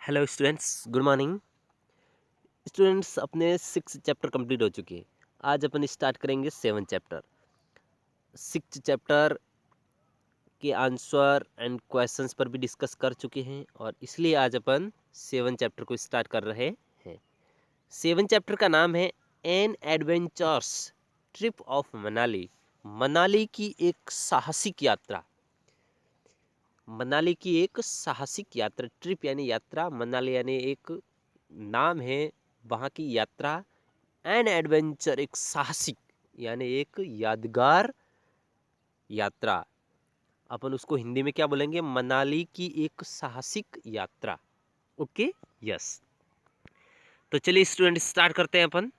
Hello students, good morning. Students, अपने 6 chapter complete हो चुके हैं। आज अपन स्टार्ट करेंगे 7 चैप्टर। 6 चैप्टर के आंसर एंड क्वेश्चंस पर भी डिस्कस कर चुके हैं और इसलिए आज अपन 7 चैप्टर को स्टार्ट कर रहे हैं। 7 चैप्टर का नाम है an adventures trip of Manali. Manali की एक साहसिक यात्रा। मनाली की एक साहसिक यात्रा, ट्रिप यानी यात्रा, मनाली यानी एक नाम है वहाँ की यात्रा। एन एडवेंचर एक साहसिक यानी एक यादगार यात्रा। अपन उसको हिंदी में क्या बोलेंगे? मनाली की एक साहसिक यात्रा। Okay, yes. तो चलिए स्टूडेंट स्टार्ट करते हैं अपन।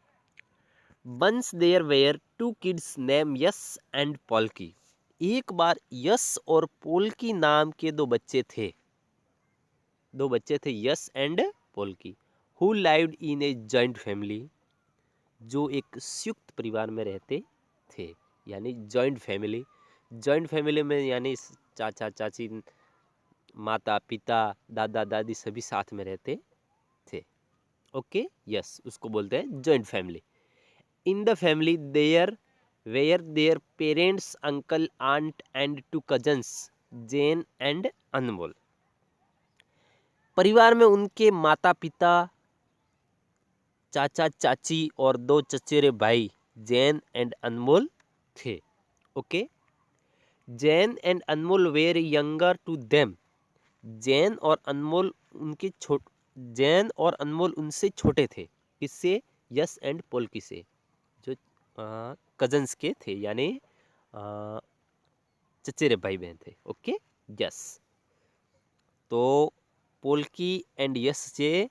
Once there were two kids name Yash and Palki. एक बार यस और पोल्की नाम के दो बच्चे थे। Yes and polki. Who lived in a joint family. जो एक संयुक्त परिवार में रहते थे, यानी जॉइंट फैमिली। जॉइंट फैमिली में यानी चाचा चाची, माता पिता, दादा दादी सभी साथ में रहते थे। ओके, यस, उसको बोलते हैं joint family. In the family there were their parents, uncle, aunt and 2 cousins, Jain and Anmol. परिवार में उनके माता पिता, चाचा चाची और 2 चचेरे भाई जैन एंड अनमोल थे। Okay, Jain and Anmol were younger to them. Jain और अनमोल जैन और अनमोल उनसे छोटे थे। किससे? यस एंड पोल्की से, जो कजन्स के थे, यानी चचेरे भाई बहन थे। Okay, yes. तो पोल्की एंड यस से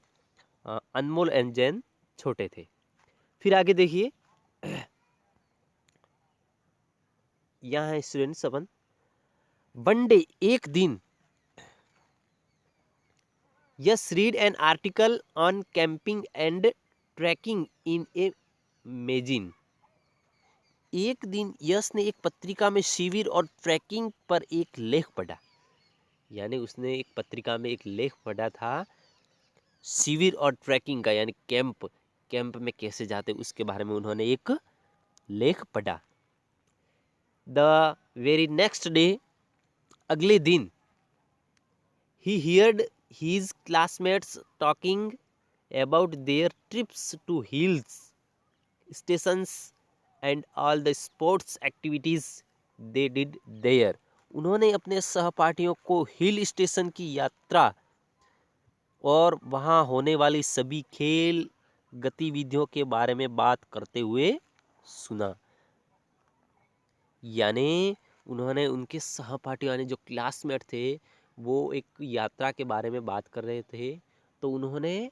अनमोल एंड जैन छोटे थे। फिर आगे देखिए, यहाँ है स्टूडेंट्स अपन। वन डे, एक दिन, Yash read an article on camping and trekking in a magazine. एक दिन यस ने एक पत्रिका में शिविर और ट्रैकिंग पर एक लेख पढ़ा। यानी उसने एक पत्रिका में एक लेख पढ़ा था शिविर और ट्रैकिंग का, यानी कैंप में कैसे जाते उसके बारे में उन्होंने एक लेख पढ़ा। द वेरी नेक्स्ट डे, अगले दिन, he heard his classmates talking about their trips to hills stations and all the sports activities they did there. उन्होंने अपने सहपाठियों को हिल स्टेशन की यात्रा और वहाँ होने वाली सभी खेल गतिविधियों के बारे में बात करते हुए सुना। यानी उन्होंने उनके सहपाठी यानी जो क्लासमेट थे वो एक यात्रा के बारे में बात कर रहे थे, तो उन्होंने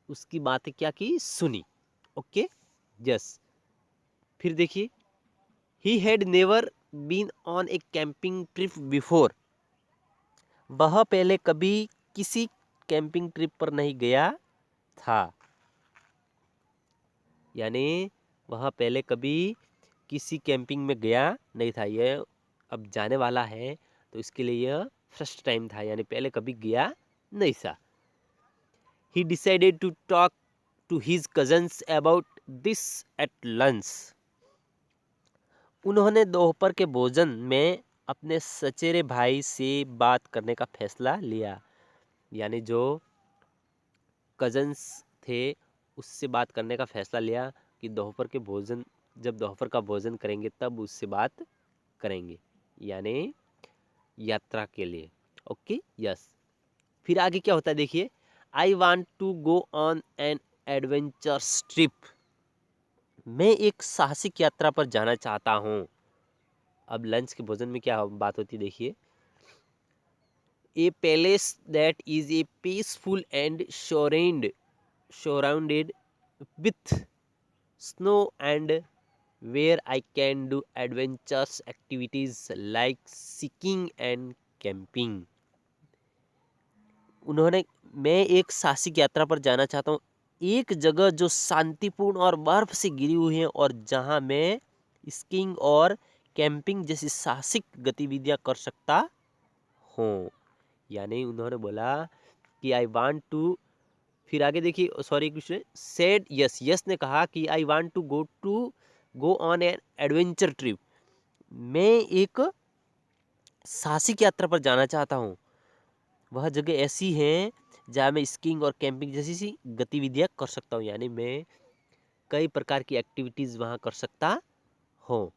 उसकी बातें क्या की? सुनी। Okay, yes. फिर देखिए, he had never been on a camping trip before. वह पहले कभी किसी कैंपिंग ट्रिप पर नहीं गया था। यानी वह पहले कभी किसी कैंपिंग में गया नहीं था। यह अब जाने वाला है, तो इसके लिए यह फर्स्ट टाइम था, यानी पहले कभी गया नहीं था। He decided to talk to his cousins about this at lunch. उन्होंने दोपहर के भोजन में अपने सचेरे भाई से बात करने का फैसला लिया। यानी जो कजन्स थे उससे बात करने का फैसला लिया कि जब दोपहर का भोजन करेंगे तब उससे बात करेंगे, यानी यात्रा के लिए। Okay, yes. फिर आगे क्या होता है देखिए, I want to go on an adventures trip. मैं एक साहसिक यात्रा पर जाना चाहता हूँ। अब लंच के भोजन में क्या बात होती है देखिए, a palace that is a peaceful and surrounded with snow and where I can do adventures activities like skiing and camping. मैं एक साहसिक यात्रा पर जाना चाहता हूँ, एक जगह जो शांतिपूर्ण और बर्फ से घिरी हुई है और जहाँ मैं स्कीइंग और कैंपिंग जैसी साहसिक गतिविधियाँ कर सकता हूँ। यानी उन्होंने बोला कि आई वांट टू, फिर आगे देखिए, sorry question, said Yash, Yash ने कहा कि I want to go on an adventure trip, मैं एक साहसिक यात्रा पर जाना चाहता हूँ। वह जगह ऐसी है जहाँ मैं स्कीइंग और कैंपिंग जैसी सी गतिविधियाँ कर सकता हूँ, यानी मैं कई प्रकार की एक्टिविटीज़ वहाँ कर सकता हूँ।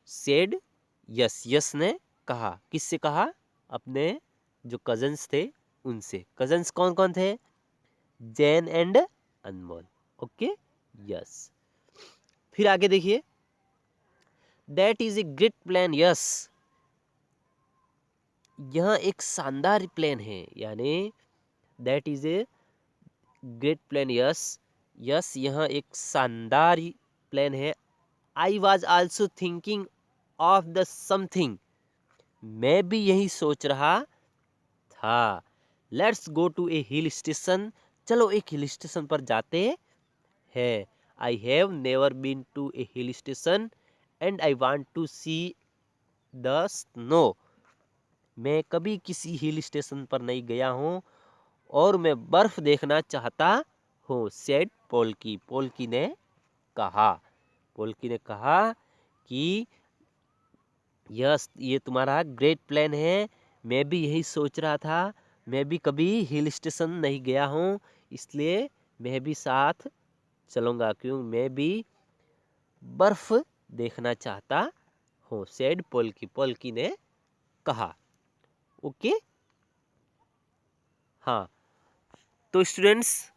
सेड यस, यस ने कहा, किससे कहा? अपने जो कजन्स थे उनसे। कजन्स कौन कौन थे? Jain and Anmol. Okay, yes. फिर आगे देखिए, that is a great plan yes, यह एक शानदार प्लान है, यानी that is a great plan yes, yes यह एक शानदार प्लान है। I was also thinking of the something, मैं भी यही सोच रहा था। Let's go to a hill station, चलो एक हिल स्टेशन पर जाते हैं। I have never been to a hill station and I want to see the snow, मैं कभी किसी हिल स्टेशन पर नहीं गया हूँ और मैं बर्फ देखना चाहता हूँ। सेड पोल्की, पोल्की ने कहा, पोल्की ने कहा कि यस ये तुम्हारा ग्रेट प्लान है, मैं भी यही सोच रहा था, मैं भी कभी हिल स्टेशन नहीं गया हूँ, इसलिए मैं भी साथ चलूँगा, क्यों मैं भी बर्फ देखना चाहता हूँ। सेड पोल्की, पोल्की ने कहा। ओके, हाँ, तो स्टूडेंट्स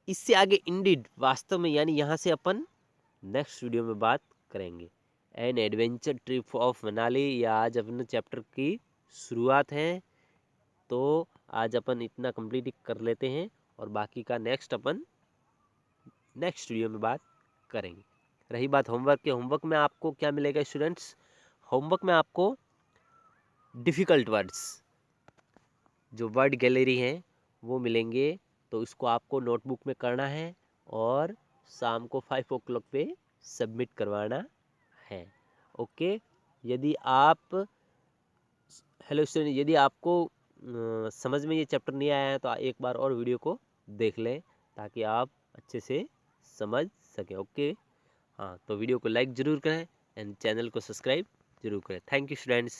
इससे आगे इंडीड वास्तव में, यानी यहाँ से अपन नेक्स्ट वीडियो में बात करेंगे। N adventure trip of Manali, या आज अपने चैप्टर की शुरुआत है, तो आज अपन इतना कंप्लीट कर लेते हैं और बाकी का नेक्स्ट अपन नेक्स्ट वीडियो में बात करेंगे। रही बात होमवर्क के, होमवर्क में आपको क्या मिलेगा स्टूडेंट्स? होमवर्क में आपको डिफ़िकल्ट वर्ड्स, जो वर्ड गैलरी है वो मिलेंगे, तो इसको आपको नोटबुक में करना है और शाम को 5 o'clock पे सबमिट करवाना है। ओके, यदि आप, हेलो स्टूडेंट, यदि आपको समझ में ये चैप्टर नहीं आया है तो एक बार और वीडियो को देख लें ताकि आप अच्छे से समझ सकें। ओके, हाँ, तो वीडियो को लाइक ज़रूर करें एंड चैनल को सब्सक्राइब जरूर करें। Thank you students.